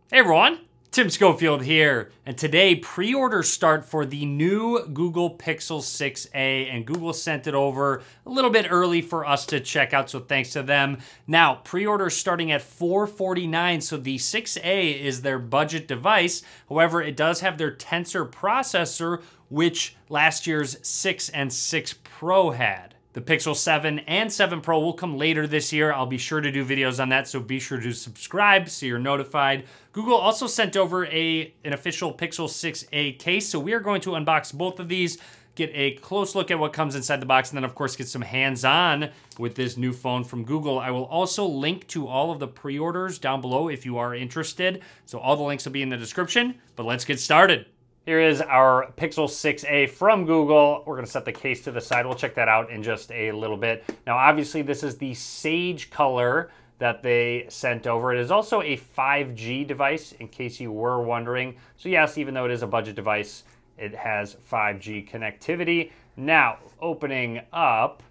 Hey everyone, Tim Schofield here, and today pre-orders start for the new Google Pixel 6a, and Google sent it over a little bit early for us to check out, so thanks to them. Now, pre-orders starting at $449, so the 6a is their budget device. However, it does have their Tensor processor, which last year's 6 and 6 Pro had. The Pixel 7 and 7 Pro will come later this year. I'll be sure to do videos on that, so be sure to subscribe so you're notified. Google also sent over an official Pixel 6a case, so we are going to unbox both of these, get a close look at what comes inside the box, and then of course get some hands-on with this new phone from Google. I will also link to all of the pre-orders down below if you are interested. So all the links will be in the description, but let's get started. Here is our Pixel 6a from Google. We're gonna set the case to the side. We'll check that out in just a little bit. Now, obviously this is the sage color that they sent over. It is also a 5G device, in case you were wondering. So yes, even though it is a budget device, it has 5G connectivity. Now, opening up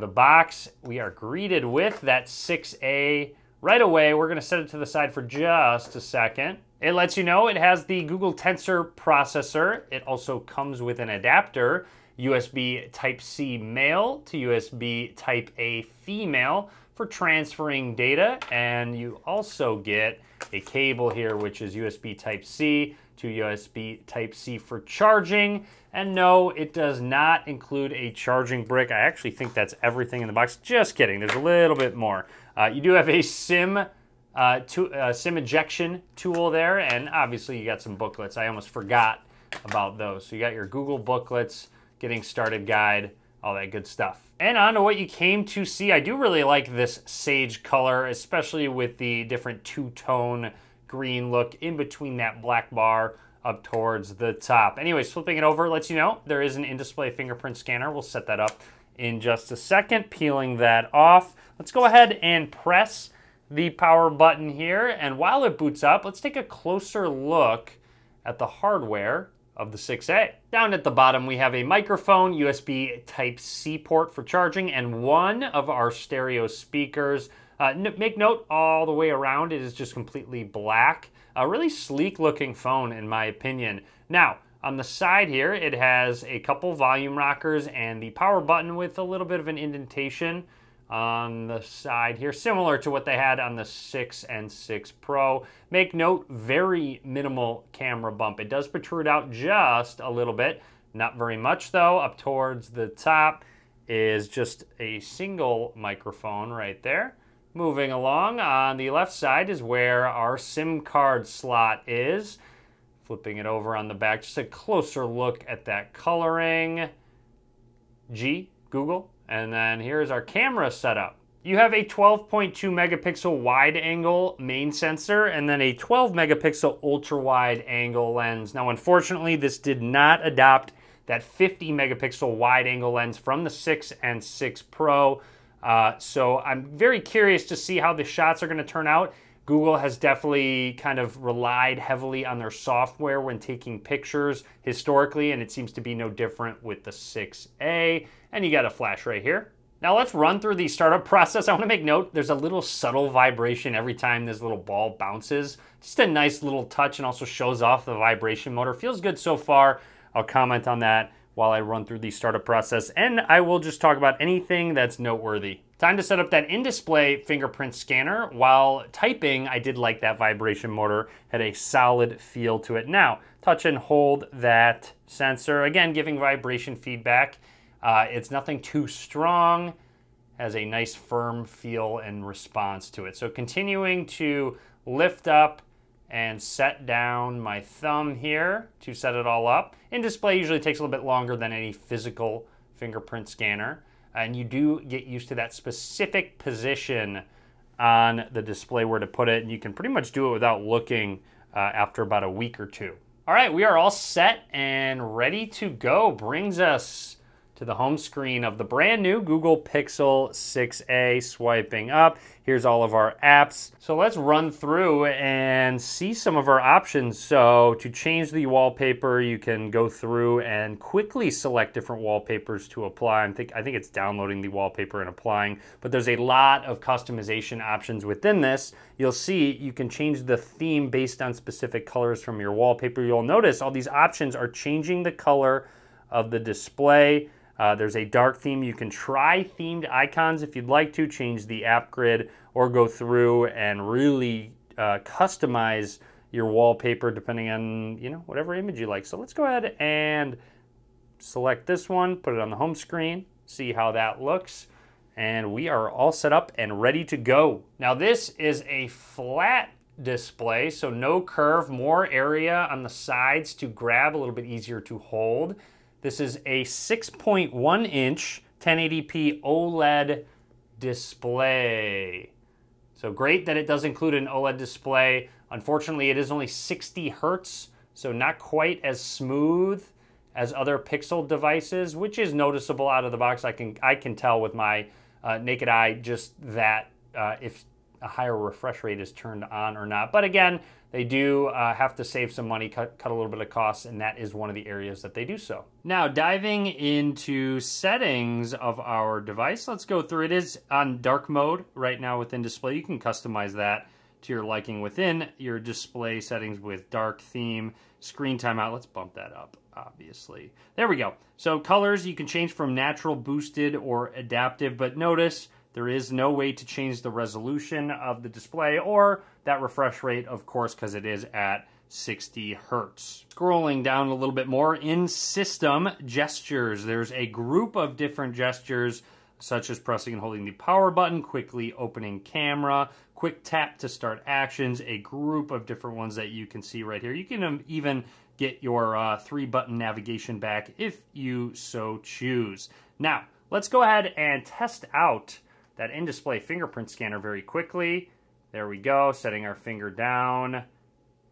the box, we are greeted with that 6a right away. We're gonna set it to the side for just a second. It lets you know it has the Google Tensor processor. It also comes with an adapter, USB Type-C male to USB Type-A female for transferring data. And you also get a cable here, which is USB Type-C to USB Type-C for charging. And no, it does not include a charging brick. I actually think that's everything in the box. Just kidding, there's a little bit more. You do have a SIM ejection tool there, and obviously you got some booklets. I almost forgot about those. So you got your Google booklets, getting started guide, all that good stuff. And on to what you came to see. I do really like this sage color, especially with the different two-tone green look in between that black bar up towards the top. Anyways, flipping it over lets you know there is an in-display fingerprint scanner. We'll set that up in just a second. Peeling that off, let's go ahead and press the power button here, and while it boots up, let's take a closer look at the hardware of the 6a. Down at the bottom, we have a microphone, USB Type-C port for charging, and one of our stereo speakers. Make note, all the way around, it is just completely black. A really sleek looking phone, in my opinion. Now, on the side here, it has a couple volume rockers and the power button with a little bit of an indentation on the side here, similar to what they had on the 6 and 6 Pro. Make note, very minimal camera bump. It does protrude out just a little bit, not very much though. Up towards the top is just a single microphone right there. Moving along, on the left side is where our SIM card slot is. Flipping it over on the back, just a closer look at that coloring. G, Google. And then here's our camera setup. You have a 12.2 megapixel wide angle main sensor and then a 12 megapixel ultra wide angle lens. Now, unfortunately, this did not adopt that 50 megapixel wide angle lens from the 6 and 6 Pro. So I'm very curious to see how the shots are going to turn out. Google has definitely kind of relied heavily on their software when taking pictures historically, and it seems to be no different with the 6a. And you got a flash right here. Now let's run through the startup process. I want to make note, there's a little subtle vibration every time this little ball bounces. Just a nice little touch, and also shows off the vibration motor. Feels good so far. I'll comment on that while I run through the startup process, and I will just talk about anything that's noteworthy. Time to set up that in-display fingerprint scanner. While typing, I did like that vibration motor, had a solid feel to it. Now, touch and hold that sensor, again, giving vibration feedback. It's nothing too strong, has a nice firm feel and response to it. So continuing to lift up and set down my thumb here to set it all up. In-display usually takes a little bit longer than any physical fingerprint scanner. And you do get used to that specific position on the display where to put it, and you can pretty much do it without looking after about a week or two. All right, we are all set and ready to go. Brings us to the home screen of the brand new Google Pixel 6a. Swiping up, here's all of our apps. So let's run through and see some of our options. So to change the wallpaper, you can go through and quickly select different wallpapers to apply. I think it's downloading the wallpaper and applying, but there's a lot of customization options within this. You'll see you can change the theme based on specific colors from your wallpaper. You'll notice all these options are changing the color of the display. There's a dark theme. You can try themed icons if you'd like to, change the app grid, or go through and really customize your wallpaper depending on, you know, whatever image you like. So let's go ahead and select this one, put it on the home screen, see how that looks, and we are all set up and ready to go. Now this is a flat display, so no curve, more area on the sides to grab, a little bit easier to hold. This is a 6.1 inch 1080p OLED display. So great that it does include an OLED display. Unfortunately, it is only 60 hertz, so not quite as smooth as other Pixel devices, which is noticeable out of the box. I can tell with my naked eye just that if a higher refresh rate is turned on or not. But again, they do have to save some money, cut a little bit of costs, and that is one of the areas that they do so. Now, diving into settings of our device, let's go through. It is on dark mode right now within display. You can customize that to your liking within your display settings with dark theme, screen timeout. Let's bump that up, obviously. There we go. So colors, you can change from natural, boosted, or adaptive, but notice there is no way to change the resolution of the display or that refresh rate, of course, because it is at 60 hertz. Scrolling down a little bit more, in system gestures, there's a group of different gestures such as pressing and holding the power button, quickly opening camera, quick tap to start actions, a group of different ones that you can see right here. You can even get your 3-button navigation back if you so choose. Now, let's go ahead and test out that in-display fingerprint scanner very quickly. There we go, setting our finger down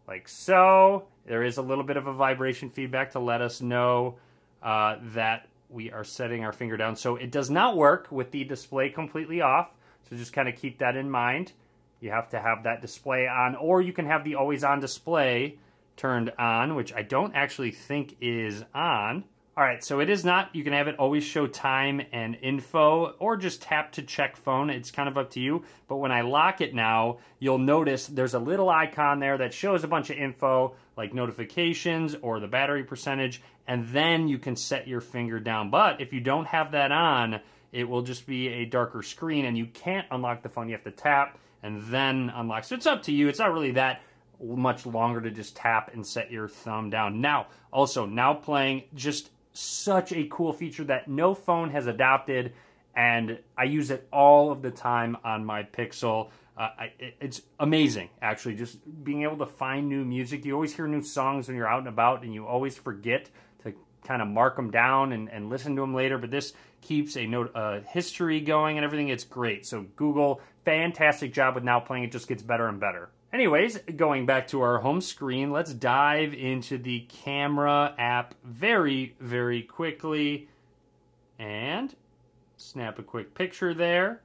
like so. There is a little bit of a vibration feedback to let us know that we are setting our finger down. So it does not work with the display completely off, so just kind of keep that in mind. You have to have that display on, or you can have the always on display turned on, which I don't actually think is on. All right, so it is not. You can have it always show time and info, or just tap to check phone. It's kind of up to you. But when I lock it now, you'll notice there's a little icon there that shows a bunch of info, like notifications or the battery percentage, and then you can set your finger down. But if you don't have that on, it will just be a darker screen, and you can't unlock the phone. You have to tap and then unlock. So it's up to you. It's not really that much longer to just tap and set your thumb down. Now, also, now playing, just such a cool feature that no phone has adopted, and I use it all of the time on my Pixel. It's amazing, actually, just being able to find new music. You always hear new songs when you're out and about, and you always forget to kind of mark them down and listen to them later, but this keeps a history going and everything. It's great. So Google, fantastic job with Now Playing. It just gets better and better. Anyways, going back to our home screen, let's dive into the camera app very, very quickly and snap a quick picture there.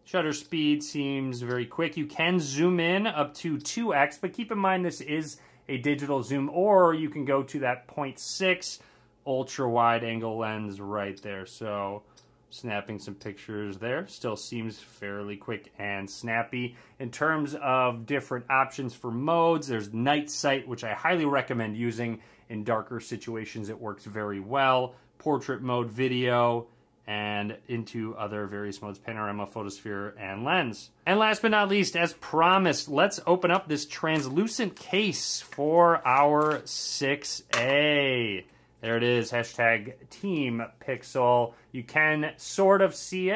Shutter speed seems very quick. You can zoom in up to 2x, but keep in mind this is a digital zoom, or you can go to that 0.6 ultra wide angle lens right there. So snapping some pictures there still seems fairly quick and snappy. In terms of different options for modes, there's night sight, which I highly recommend using in darker situations. It works very well. Portrait mode, video, and into other various modes, panorama, photosphere, and lens. And last but not least, as promised, let's open up this translucent case for our 6A. There it is, hashtag Team Pixel. You can sort of see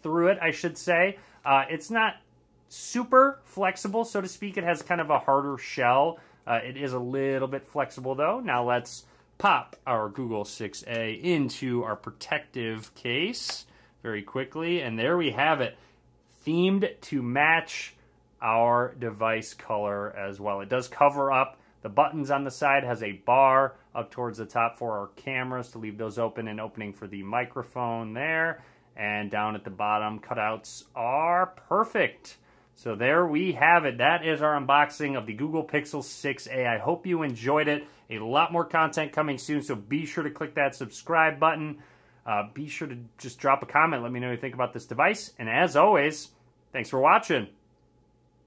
through it, I should say. It's not super flexible, so to speak. It has kind of a harder shell. It is a little bit flexible, though. Now let's pop our Google 6A into our protective case very quickly. And there we have it, themed to match our device color as well. It does cover up The buttons on the side has a bar up towards the top for our cameras to leave those open, and opening for the microphone there. And down at the bottom, cutouts are perfect. So there we have it. That is our unboxing of the Google Pixel 6a. I hope you enjoyed it. A lot more content coming soon, so be sure to click that subscribe button. Be sure to just drop a comment. Let me know what you think about this device. And as always, thanks for watching.